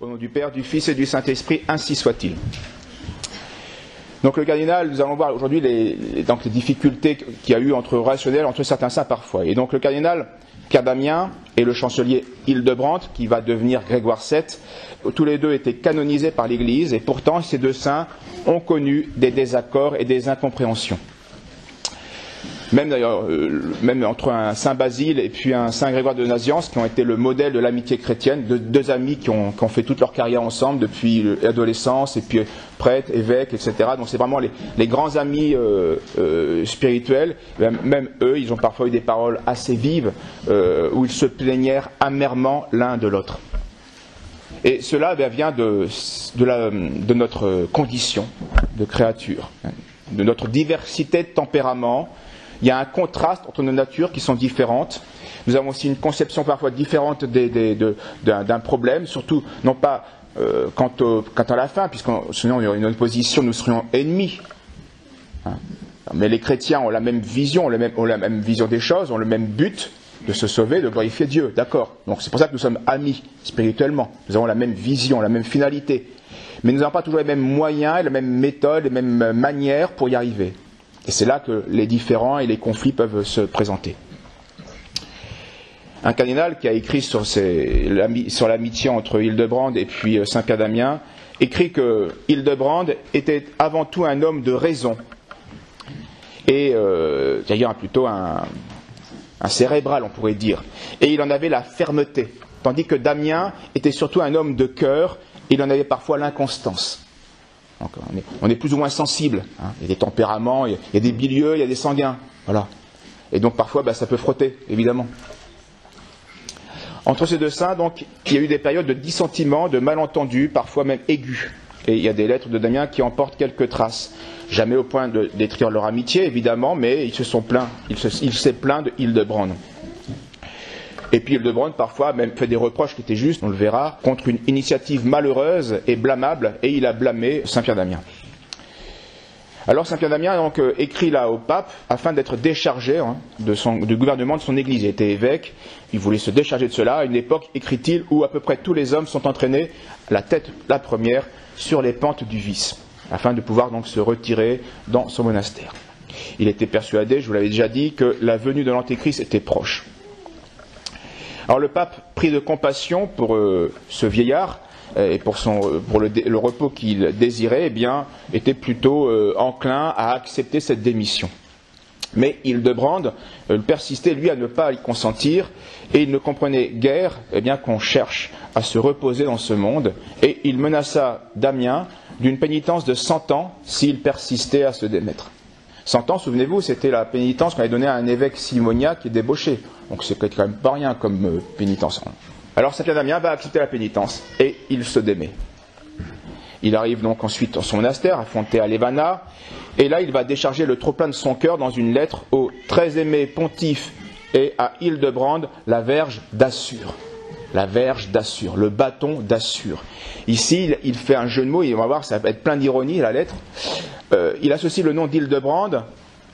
Au nom du Père, du Fils et du Saint-Esprit, ainsi soit-il. Donc le cardinal, nous allons voir aujourd'hui les difficultés qu'il y a eu entre certains saints parfois. Et donc le cardinal Pierre Damien et le chancelier Hildebrandt, qui va devenir Grégoire VII, tous les deux étaient canonisés par l'Église, et pourtant ces deux saints ont connu des désaccords et des incompréhensions. Même d'ailleurs, même entre un saint Basile et puis un saint Grégoire de Nazianze, qui ont été le modèle de l'amitié chrétienne, deux amis qui ont fait toute leur carrière ensemble depuis l'adolescence, et puis prêtres, évêques, etc. Donc c'est vraiment les grands amis spirituels. Même eux, ils ont parfois eu des paroles assez vives, où ils se plaignèrent amèrement l'un de l'autre. Et cela vient de notre condition de créature, de notre diversité de tempéraments. Il y a un contraste entre nos natures qui sont différentes. Nous avons aussi une conception parfois différente d'un problème, surtout non pas quant à la fin, sinon il y aurait une opposition, nous serions ennemis. Mais les chrétiens ont la même vision, ont la même vision des choses, ont le même but de se sauver, de glorifier Dieu, d'accord. Donc c'est pour ça que nous sommes amis spirituellement. Nous avons la même vision, la même finalité. Mais nous n'avons pas toujours les mêmes moyens, les mêmes méthodes, les mêmes manières pour y arriver. Et c'est là que les différends et les conflits peuvent se présenter. Un cardinal qui a écrit sur l'amitié entre Hildebrandt et puis Saint Pierre Damien écrit que Hildebrandt était avant tout un homme de raison et d'ailleurs plutôt un cérébral, on pourrait dire, et il en avait la fermeté, tandis que Damien était surtout un homme de cœur et il en avait parfois l'inconstance. Donc on est plus ou moins sensible. Il y a des tempéraments, il y a des bilieux, il y a des sanguins. Voilà. Et donc parfois ça peut frotter, évidemment. Entre ces deux saints, donc, il y a eu des périodes de dissentiment, de malentendus, parfois même aigus. Et il y a des lettres de Damien qui en portent quelques traces. Jamais au point de détruire leur amitié, évidemment, mais il s'est plaint de Hildebrandt. Et puis Hildebrandt parfois a même fait des reproches qui étaient justes, on le verra, contre une initiative malheureuse et blâmable, et il a blâmé Saint Pierre Damien. Alors Saint Pierre Damien a donc écrit là au pape afin d'être déchargé du gouvernement de son église. Il était évêque, il voulait se décharger de cela à une époque, écrit-il, où à peu près tous les hommes sont entraînés, la tête la première, sur les pentes du vice, afin de pouvoir donc se retirer dans son monastère. Il était persuadé, je vous l'avais déjà dit, que la venue de l'Antéchrist était proche. Alors le pape, pris de compassion pour ce vieillard et pour le repos qu'il désirait, était plutôt enclin à accepter cette démission. Mais Hildebrandt persistait, lui, à ne pas y consentir, et il ne comprenait guère qu'on cherche à se reposer dans ce monde, et il menaça Damien d'une pénitence de 100 ans s'il persistait à se démettre. 100 ans, souvenez-vous, c'était la pénitence qu'on avait donnée à un évêque simoniaque qui est débauché. Donc c'est quand même pas rien comme pénitence. Alors Saint Pierre Damien va accepter la pénitence et il se démet. Il arrive donc ensuite dans son monastère, à Fonte-Alevana, et là il va décharger le trop-plein de son cœur dans une lettre au très aimé pontife et à Hildebrandt, la Vierge d'Assur. La Vierge d'Assur, le bâton d'Assur. Ici, il fait un jeu de mots, et on va voir, ça va être plein d'ironie, la lettre. Il associe le nom d'Hildebrandt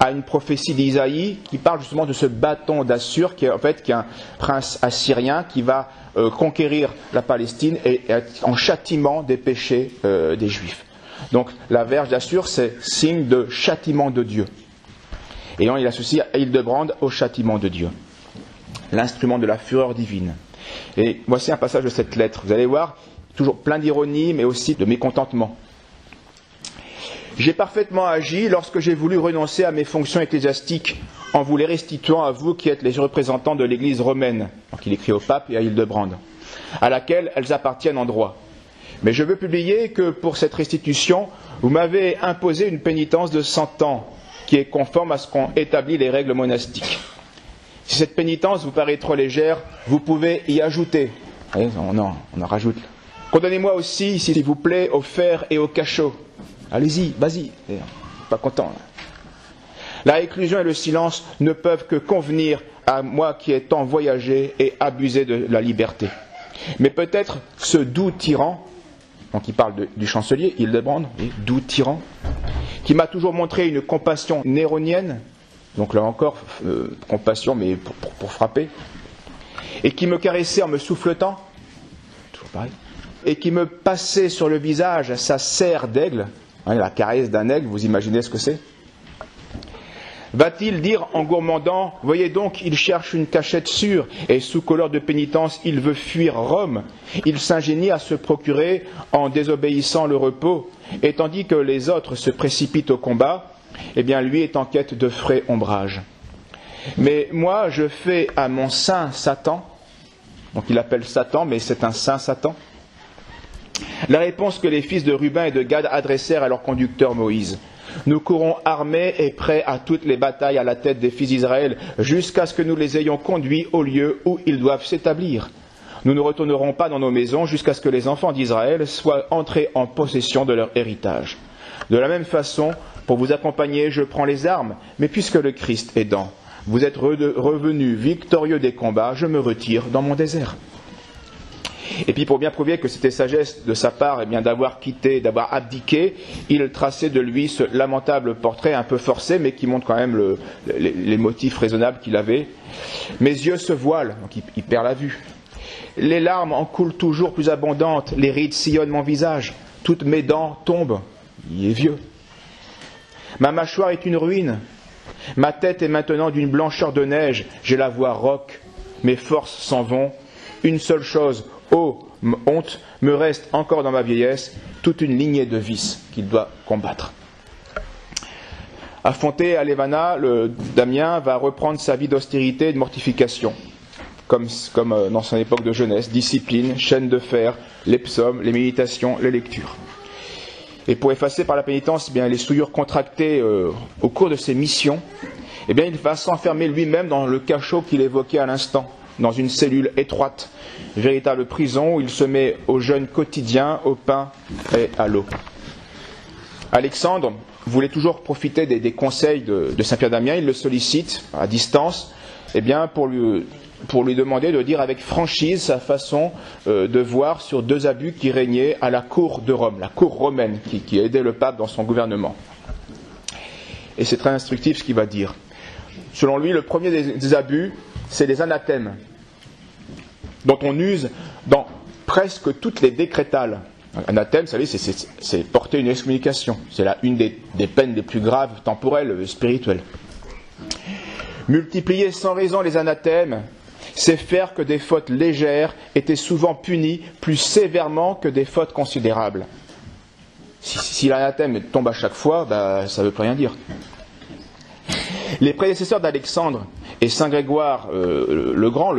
à une prophétie d'Isaïe qui parle justement de ce bâton d'Assur, qui est un prince assyrien qui va conquérir la Palestine et être en châtiment des péchés des Juifs. Donc la Vierge d'Assur, c'est signe de châtiment de Dieu. Et donc il associe Hildebrandt au châtiment de Dieu, l'instrument de la fureur divine. Et voici un passage de cette lettre. Vous allez voir, toujours plein d'ironie, mais aussi de mécontentement. J'ai parfaitement agi lorsque j'ai voulu renoncer à mes fonctions ecclésiastiques en vous les restituant à vous qui êtes les représentants de l'Église romaine, donc il écrit au pape et à Hildebrandt, à laquelle elles appartiennent en droit. Mais je veux publier que pour cette restitution, vous m'avez imposé une pénitence de 100 ans, qui est conforme à ce qu'ont établi les règles monastiques. Si cette pénitence vous paraît trop légère, vous pouvez y ajouter. Voyez, on en rajoute. Condamnez-moi aussi, s'il vous plaît, au fer et au cachot. Allez-y, vas-y. Pas content. Là. La réclusion et le silence ne peuvent que convenir à moi qui ai tant voyagé et abusé de la liberté. Mais peut-être ce doux tyran, donc il parle du chancelier Hildebrandt, doux tyran, qui m'a toujours montré une compassion néronienne, donc là encore, compassion mais pour frapper, et qui me caressait en me souffletant, toujours pareil, et qui me passait sur le visage sa serre d'aigle, hein, la caresse d'un aigle, vous imaginez ce que c'est? Va-t-il dire en gourmandant, voyez donc, il cherche une cachette sûre, et sous couleur de pénitence, il veut fuir Rome. Il s'ingénie à se procurer, en désobéissant, le repos, et tandis que les autres se précipitent au combat, eh bien lui est en quête de frais ombrages. Mais moi, je fais à mon saint Satan, donc il appelle Satan, mais c'est un saint Satan, la réponse que les fils de Ruben et de Gad adressèrent à leur conducteur Moïse. Nous courons armés et prêts à toutes les batailles à la tête des fils d'Israël, jusqu'à ce que nous les ayons conduits au lieu où ils doivent s'établir. Nous ne retournerons pas dans nos maisons jusqu'à ce que les enfants d'Israël soient entrés en possession de leur héritage. De la même façon, pour vous accompagner, je prends les armes, mais puisque le Christ est dans, vous êtes revenus victorieux des combats, je me retire dans mon désert. Et puis pour bien prouver que c'était sagesse de sa part, eh bien d'avoir quitté, d'avoir abdiqué, il traçait de lui ce lamentable portrait un peu forcé, mais qui montre quand même les motifs raisonnables qu'il avait. Mes yeux se voilent, donc il perd la vue. Les larmes en coulent toujours plus abondantes, les rides sillonnent mon visage, toutes mes dents tombent, il est vieux. Ma mâchoire est une ruine, ma tête est maintenant d'une blancheur de neige, j'ai la voix rauque, mes forces s'en vont. Une seule chose, honte, me reste encore dans ma vieillesse, toute une lignée de vices qu'il doit combattre. Affronté à Lévana, Damien va reprendre sa vie d'austérité et de mortification, comme dans son époque de jeunesse, discipline, chaîne de fer, les psaumes, les méditations, les lectures. Et pour effacer par la pénitence les souillures contractées au cours de ses missions, il va s'enfermer lui-même dans le cachot qu'il évoquait à l'instant, dans une cellule étroite, véritable prison où il se met au jeûne quotidien, au pain et à l'eau. Alexandre voulait toujours profiter des conseils de Saint-Pierre d'Amiens, il le sollicite à distance, pour lui demander de dire avec franchise sa façon de voir sur deux abus qui régnaient à la cour de Rome, la cour romaine qui aidait le pape dans son gouvernement. Et c'est très instructif ce qu'il va dire. Selon lui, le premier des abus, c'est les anathèmes, dont on use dans presque toutes les décrétales. Anathème, vous savez, c'est porter une excommunication. C'est là une des peines les plus graves, temporelles, spirituelles. Multiplier sans raison les anathèmes, c'est faire que des fautes légères étaient souvent punies plus sévèrement que des fautes considérables. Si l'anathème tombe à chaque fois, ça ne veut plus rien dire. Les prédécesseurs d'Alexandre et Saint Grégoire le Grand,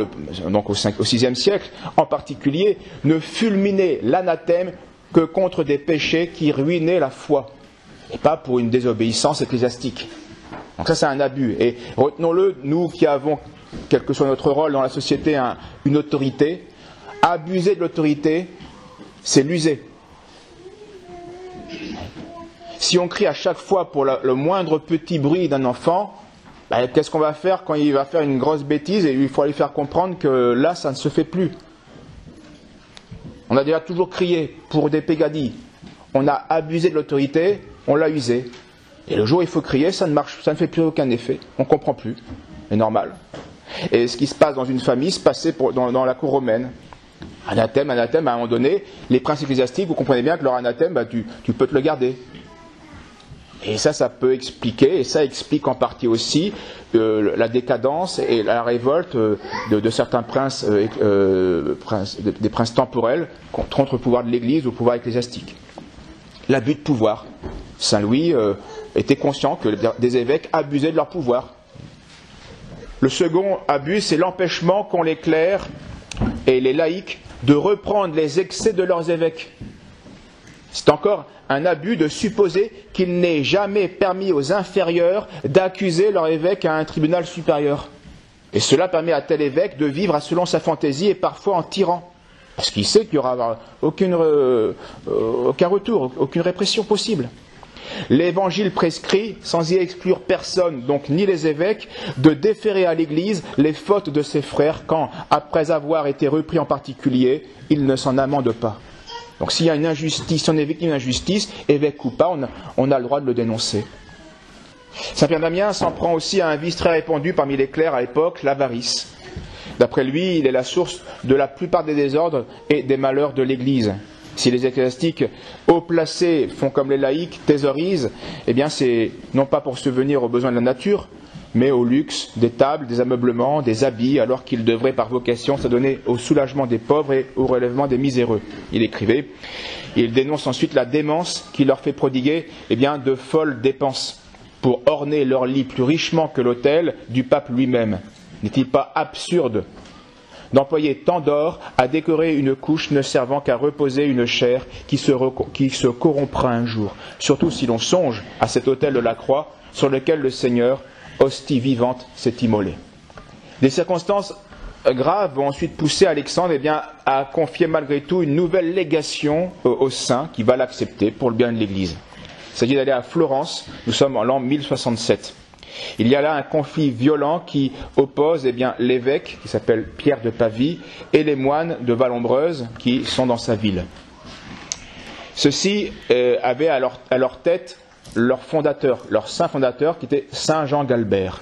donc au VIe siècle en particulier, ne fulminaient l'anathème que contre des péchés qui ruinaient la foi, et pas pour une désobéissance ecclésiastique. Donc ça c'est un abus, et retenons-le, nous qui avons, quel que soit notre rôle dans la société, une autorité, abuser de l'autorité, c'est l'user. Si on crie à chaque fois pour le moindre petit bruit d'un enfant, qu'est-ce qu'on va faire quand il va faire une grosse bêtise et il faut lui faire comprendre que là, ça ne se fait plus. On a déjà toujours crié pour des pégadilles. On a abusé de l'autorité, on l'a usé. Et le jour où il faut crier, ça ne marche, ça ne fait plus aucun effet. On ne comprend plus. C'est normal. Et ce qui se passe dans une famille se passait dans la cour romaine. Anathème, à un moment donné, les princes ecclésiastiques, vous comprenez bien que leur anathème, tu peux te le garder. Et ça peut expliquer, et ça explique en partie aussi la décadence et la révolte de certains princes, des princes temporels contre le pouvoir de l'Église ou le pouvoir ecclésiastique. L'abus de pouvoir. Saint Louis était conscient que des évêques abusaient de leur pouvoir. Le second abus, c'est l'empêchement qu'ont les clercs et les laïcs de reprendre les excès de leurs évêques. C'est encore un abus de supposer qu'il n'est jamais permis aux inférieurs d'accuser leur évêque à un tribunal supérieur. Et cela permet à tel évêque de vivre selon sa fantaisie et parfois en tyran. Parce qu'il sait qu'il n'y aura aucun retour, aucune répression possible. L'Évangile prescrit, sans y exclure personne, donc ni les évêques, de déférer à l'Église les fautes de ses frères quand, après avoir été repris en particulier, ils ne s'en amendent pas. Donc s'il y a une injustice, si on est victime d'une injustice, évêque ou pas, on a le droit de le dénoncer. Saint Pierre d'Amiens s'en prend aussi à un vice très répandu parmi les clercs à l'époque, l'avarice. D'après lui, il est la source de la plupart des désordres et des malheurs de l'Église. Si les ecclésiastiques haut placés font comme les laïcs, thésaurisent, eh bien c'est non pas pour subvenir aux besoins de la nature, mais au luxe des tables, des ameublements, des habits, alors qu'ils devraient par vocation s'adonner au soulagement des pauvres et au relèvement des miséreux. Il écrivait, il dénonce ensuite la démence qui leur fait prodiguer de folles dépenses pour orner leur lit plus richement que l'autel du pape lui-même. N'est-il pas absurde d'employer tant d'or à décorer une couche ne servant qu'à reposer une chair qui se corrompra un jour, surtout si l'on songe à cet autel de la croix sur lequel le Seigneur, hostie vivante, s'est immolé. Des circonstances graves vont ensuite pousser Alexandre à confier malgré tout une nouvelle légation aux saints qui va l'accepter pour le bien de l'Église. Il s'agit d'aller à Florence, nous sommes en l'an 1067. Il y a là un conflit violent qui oppose l'évêque, qui s'appelle Pierre de Pavie, et les moines de Vallombreuse, qui sont dans sa ville. Ceux-ci avaient à leur tête leur fondateur, leur saint fondateur, qui était Saint Jean d'Albert.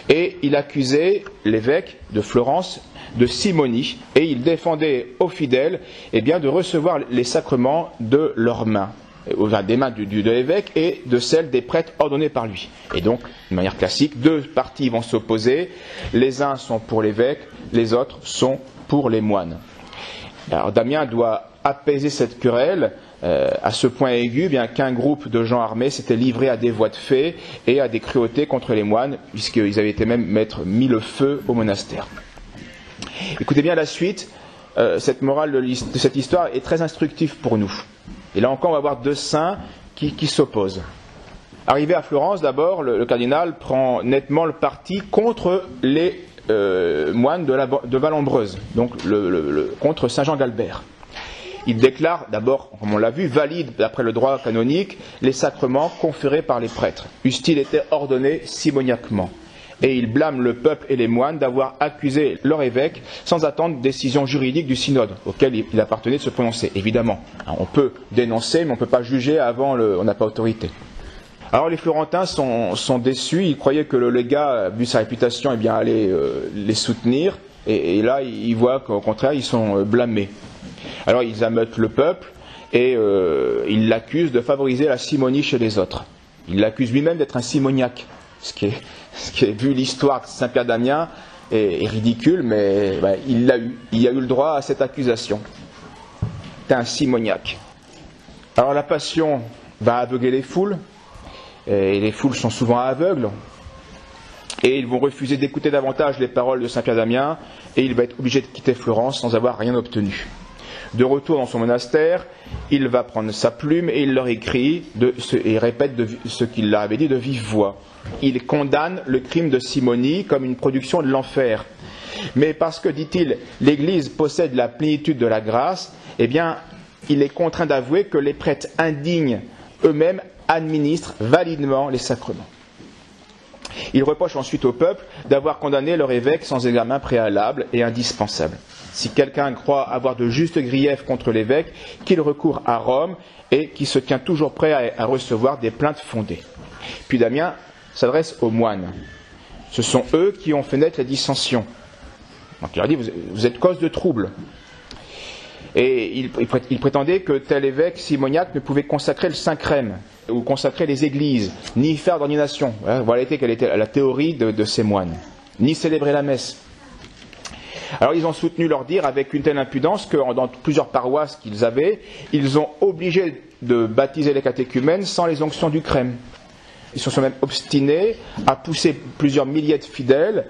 Et il accusait l'évêque de Florence de simonie, et il défendait aux fidèles de recevoir les sacrements de leurs mains, des mains de l'évêque et de celles des prêtres ordonnés par lui. Et donc, de manière classique, deux partis vont s'opposer. Les uns sont pour l'évêque, les autres sont pour les moines. Alors Damien doit apaiser cette querelle à ce point aigu, qu'un groupe de gens armés s'était livré à des voies de fait et à des cruautés contre les moines, puisqu'ils avaient été même mis le feu au monastère. Écoutez bien la suite. Cette morale de cette histoire est très instructive pour nous. Et là encore, on va voir deux saints qui s'opposent. Arrivé à Florence, d'abord, le cardinal prend nettement le parti contre les moines de Vallombreuse, donc contre Saint Jean d'Albert. Il déclare d'abord, comme on l'a vu, valide d'après le droit canonique les sacrements conférés par les prêtres, eussent-ils été ordonnés simoniaquement. Et il blâme le peuple et les moines d'avoir accusé leur évêque sans attendre décision juridique du synode, auquel il appartenait de se prononcer. Évidemment, on peut dénoncer, mais on ne peut pas juger avant, on n'a pas autorité. Alors les Florentins sont déçus, ils croyaient que le légat, vu sa réputation, allait les soutenir, et là ils voient qu'au contraire ils sont blâmés. Alors ils ameutent le peuple, et ils l'accusent de favoriser la simonie chez les autres. Il l'accuse lui-même d'être un simoniaque, ce qui est, vu l'histoire de Saint-Pierre d'Amiens, est ridicule, mais il a eu le droit à cette accusation. C'est un simoniaque. Alors la passion va aveugler les foules, et les foules sont souvent aveugles, et ils vont refuser d'écouter davantage les paroles de Saint-Pierre d'Amiens, et il va être obligé de quitter Florence sans avoir rien obtenu. De retour dans son monastère, il va prendre sa plume et il leur écrit et répète ce qu'il leur avait dit de vive voix. Il condamne le crime de simonie comme une production de l'enfer. Mais parce que, dit-il, l'Église possède la plénitude de la grâce, il est contraint d'avouer que les prêtres indignes eux-mêmes administrent validement les sacrements. Il reproche ensuite au peuple d'avoir condamné leur évêque sans examen préalable et indispensable. Si quelqu'un croit avoir de justes griefs contre l'évêque, qu'il recourt à Rome et qui se tient toujours prêt à recevoir des plaintes fondées. Puis Damien s'adresse aux moines. Ce sont eux qui ont fait naître les dissensions. Donc il leur dit, vous êtes cause de trouble. Et il prétendait que tel évêque simoniaque ne pouvait consacrer le Saint-Crème, ou consacrer les églises, ni faire d'ordination. Voilà quelle était la théorie de ces moines. Ni célébrer la messe. Alors ils ont soutenu leur dire avec une telle impudence que dans plusieurs paroisses qu'ils avaient, ils ont obligé de baptiser les catéchumènes sans les onctions du crème. Ils se sont même obstinés à pousser plusieurs milliers de fidèles,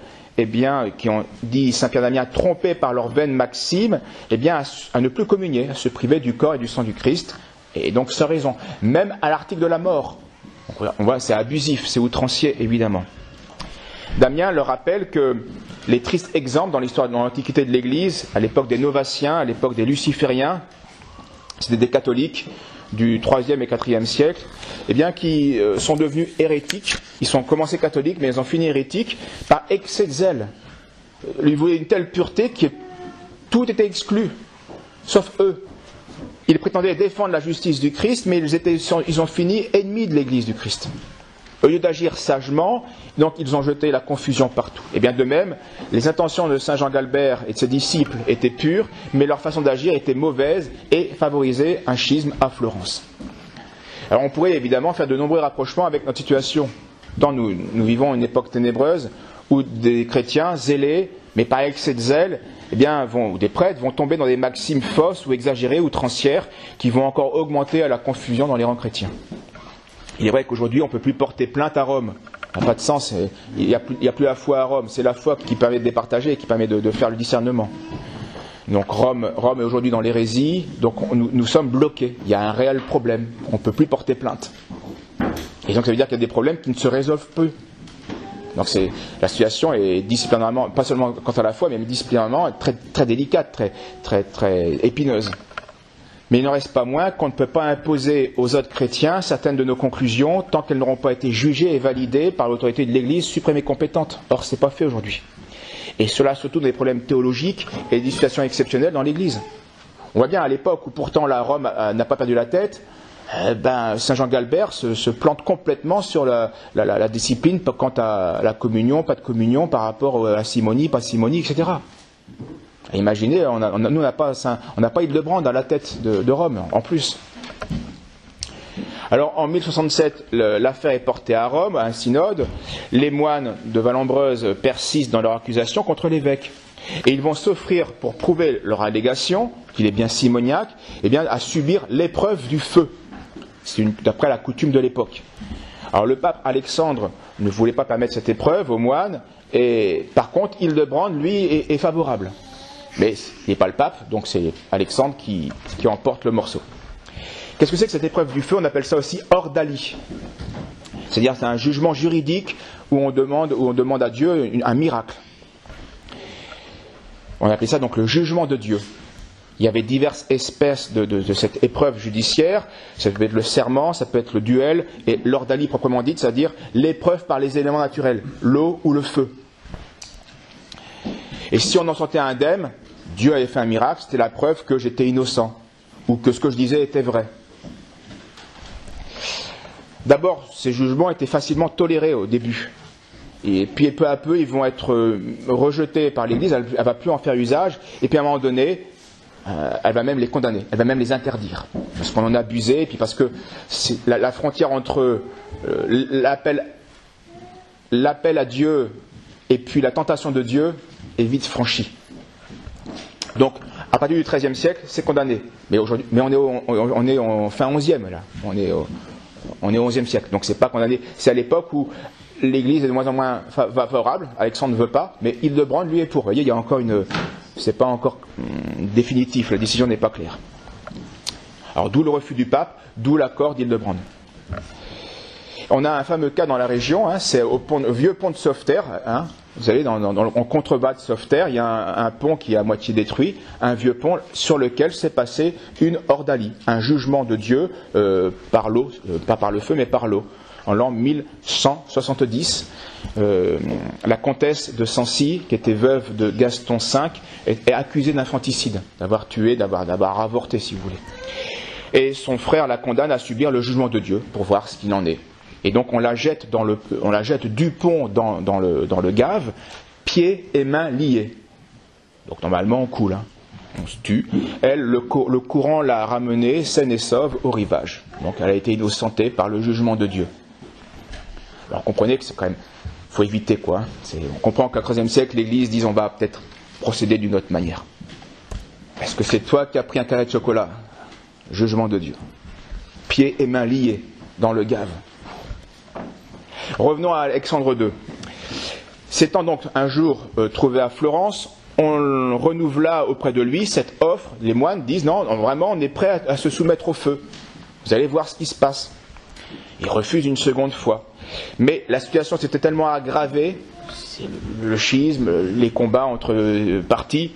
qui ont dit Saint-Pierre d'Amiens, trompés par leur vaine maxime, à ne plus communier, à se priver du corps et du sang du Christ, et donc sans raison, même à l'article de la mort. Donc, on voit, c'est abusif, c'est outrancier, évidemment. Damien leur rappelle que les tristes exemples dans l'histoire de l'Antiquité de l'Église, à l'époque des Novatiens, à l'époque des Lucifériens, c'était des catholiques du 3e et 4e siècle, qui sont devenus hérétiques. Ils ont commencé catholiques, mais ils ont fini hérétiques par excès de zèle. Ils voulaient une telle pureté que tout était exclu, sauf eux. Ils prétendaient défendre la justice du Christ, mais ils ont fini ennemis de l'Église du Christ. Au lieu d'agir sagement, donc ils ont jeté la confusion partout. Et bien de même, les intentions de saint Jean Galbert et de ses disciples étaient pures, mais leur façon d'agir était mauvaise et favorisait un schisme à Florence. Alors on pourrait évidemment faire de nombreux rapprochements avec notre situation. Tant nous vivons une époque ténébreuse où des chrétiens zélés, mais par excès de zèle, ou des prêtres vont tomber dans des maximes fausses ou exagérées, outrancières, qui vont encore augmenter à la confusion dans les rangs chrétiens. Il est vrai qu'aujourd'hui, on ne peut plus porter plainte à Rome. Ça n'a pas de sens. Il n'y a plus la foi à Rome. C'est la foi qui permet de départager et qui permet de faire le discernement. Donc Rome est aujourd'hui dans l'hérésie. Donc nous sommes bloqués. Il y a un réel problème. On ne peut plus porter plainte. Et donc ça veut dire qu'il y a des problèmes qui ne se résolvent plus. Donc la situation est disciplinairement, pas seulement quant à la foi, mais disciplinairement très, très délicate, très, très, très épineuse. Mais il n'en reste pas moins qu'on ne peut pas imposer aux autres chrétiens certaines de nos conclusions tant qu'elles n'auront pas été jugées et validées par l'autorité de l'Église suprême et compétente. Or, ce n'est pas fait aujourd'hui. Et cela surtout dans des problèmes théologiques et des situations exceptionnelles dans l'Église. On voit bien à l'époque où pourtant la Rome n'a pas perdu la tête, saint Jean Galbert se plante complètement sur la discipline quant à la communion, pas de communion, par rapport à simonie, pas simonie, etc. Imaginez, nous, on n'a pas Hildebrand à la tête de Rome, en plus. Alors, en 1067, l'affaire est portée à Rome, à un synode. Les moines de Vallombreuse persistent dans leur accusation contre l'évêque. Et ils vont s'offrir, pour prouver leur allégation, qu'il est bien simoniaque, à subir l'épreuve du feu. C'est d'après la coutume de l'époque. Alors, le pape Alexandre ne voulait pas permettre cette épreuve aux moines, et par contre, Hildebrand, lui, est favorable. Mais il n'est pas le pape, donc c'est Alexandre qui emporte le morceau. Qu'est-ce que c'est que cette épreuve du feu? On appelle ça aussi ordalie. C'est-à-dire c'est un jugement juridique où on demande à Dieu un miracle. On appelle ça donc le jugement de Dieu. Il y avait diverses espèces de cette épreuve judiciaire. Ça peut être le serment, ça peut être le duel, et l'ordalie proprement dite, c'est-à-dire l'épreuve par les éléments naturels, l'eau ou le feu. Et si on en sortait indemne, Dieu avait fait un miracle, c'était la preuve que j'étais innocent, ou que ce que je disais était vrai. D'abord, ces jugements étaient facilement tolérés au début. Et puis peu à peu, ils vont être rejetés par l'Église, elle ne va plus en faire usage, et puis à un moment donné, elle va même les condamner, elle va même les interdire. Parce qu'on en a abusé, et puis parce que la frontière entre l'appel à Dieu et puis la tentation de Dieu est vite franchie. Donc, à partir du XIIIe siècle, c'est condamné. Mais aujourd'hui, on est en fin XIe là. On est au XIe siècle. Donc, c'est pas condamné. C'est à l'époque où l'Église est de moins en moins favorable. Alexandre ne veut pas, mais Hildebrand lui est pour. Vous voyez, il y a encore c'est pas encore définitif. La décision n'est pas claire. Alors, d'où le refus du pape, d'où l'accord d'Hildebrand. On a un fameux cas dans la région, c'est au vieux pont de Sauveterre. Vous savez, en contrebas de Sauveterre, il y a un pont qui est à moitié détruit, un vieux pont sur lequel s'est passé une ordalie, un jugement de Dieu par l'eau, pas par le feu, mais par l'eau. En l'an 1170, la comtesse de Sancy, qui était veuve de Gaston V, est accusée d'infanticide, d'avoir tué, d'avoir avorté, si vous voulez. Et son frère la condamne à subir le jugement de Dieu, pour voir ce qu'il en est. Et donc on la jette du pont dans le Gave, pieds et mains liés. Donc normalement on coule, on se tue. Elle, le courant l'a ramenée saine et sauve au rivage. Donc elle a été innocentée par le jugement de Dieu. Alors comprenez que c'est quand même, faut éviter quoi. On comprend qu'au XIIIe siècle l'Église dit on va peut-être procéder d'une autre manière. Est-ce que c'est toi qui as pris un carré de chocolat? Jugement de Dieu. Pieds et mains liés dans le Gave. Revenons à Alexandre II. S'étant donc un jour trouvé à Florence, on renouvela auprès de lui cette offre. Les moines disent non, vraiment, on est prêt à se soumettre au feu. Vous allez voir ce qui se passe. Il refuse une seconde fois. Mais la situation s'était tellement aggravée, le schisme, les combats entre partis,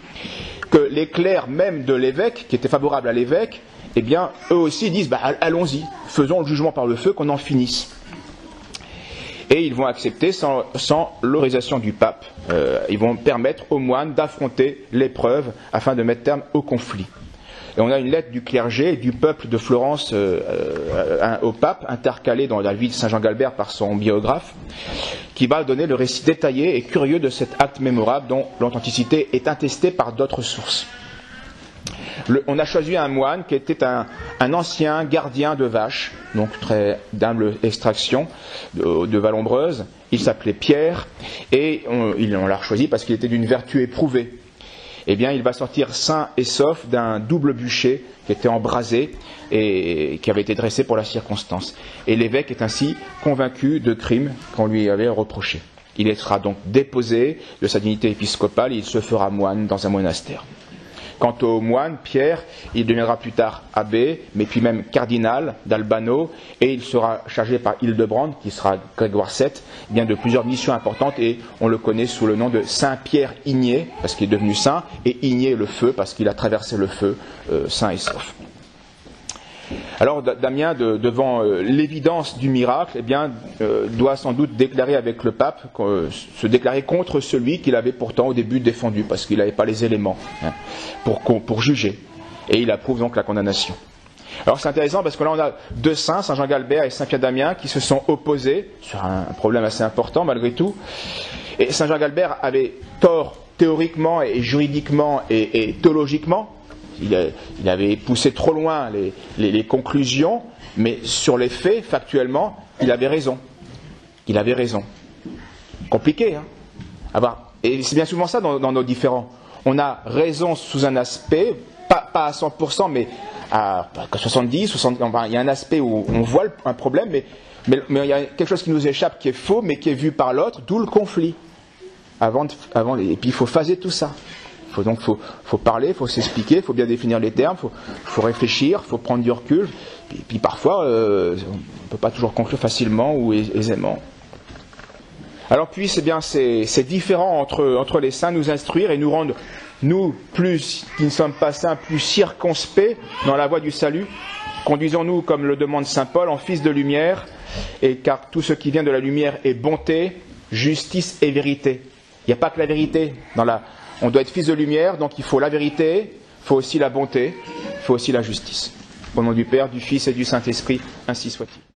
que les clercs même de l'évêque, qui étaient favorables à l'évêque, eux aussi disent allons-y, faisons le jugement par le feu, qu'on en finisse. Et ils vont accepter sans l'autorisation du pape. Ils vont permettre aux moines d'affronter l'épreuve afin de mettre terme au conflit. Et on a une lettre du clergé et du peuple de Florence au pape, intercalée dans la vie de Saint Jean Galbert par son biographe, qui va donner le récit détaillé et curieux de cet acte mémorable dont l'authenticité est attestée par d'autres sources. On a choisi un moine qui était un ancien gardien de vaches, donc très d'humble extraction, de Vallombreuse. Il s'appelait Pierre, et on l'a choisi parce qu'il était d'une vertu éprouvée. Eh bien, il va sortir sain et sauf d'un double bûcher qui était embrasé et qui avait été dressé pour la circonstance. Et l'évêque est ainsi convaincu de crimes qu'on lui avait reprochés. Il sera donc déposé de sa dignité épiscopale et il se fera moine dans un monastère. Quant au moine, Pierre, il deviendra plus tard abbé, mais puis même cardinal d'Albano, et il sera chargé par Hildebrand, qui sera Grégoire VII, bien de plusieurs missions importantes, et on le connaît sous le nom de Saint Pierre Igné, parce qu'il est devenu saint, et Igné le feu, parce qu'il a traversé le feu, sain et sauf. Alors Damien, devant l'évidence du miracle, eh bien, doit sans doute déclarer avec le pape, se déclarer contre celui qu'il avait pourtant au début défendu, parce qu'il n'avait pas les éléments pour juger. Et il approuve donc la condamnation. Alors c'est intéressant parce que là on a deux saints, Saint Jean Galbert et Saint Pierre Damien, qui se sont opposés sur un problème assez important malgré tout. Et Saint Jean Galbert avait tort théoriquement et juridiquement et théologiquement. Il avait poussé trop loin les conclusions, mais sur les faits, factuellement, il avait raison. Il avait raison. Compliqué, hein. Et c'est bien souvent ça dans nos différends. On a raison sous un aspect, pas à 100%, mais à 70, 60, enfin, il y a un aspect où on voit un problème, mais il y a quelque chose qui nous échappe, qui est faux, mais qui est vu par l'autre, d'où le conflit. Et puis il faut phaser tout ça. Faut parler, il faut s'expliquer, il faut bien définir les termes, il faut réfléchir, il faut prendre du recul. Et puis parfois, on ne peut pas toujours conclure facilement ou aisément. Alors puis, c'est différent entre les saints nous instruire et nous rendre, nous, plus qui ne sommes pas saints, plus circonspects dans la voie du salut. Conduisons-nous, comme le demande saint Paul, en fils de lumière, et car tout ce qui vient de la lumière est bonté, justice et vérité. Il n'y a pas que la vérité on doit être fils de lumière, donc il faut la vérité, il faut aussi la bonté, il faut aussi la justice. Au nom du Père, du Fils et du Saint-Esprit, ainsi soit-il.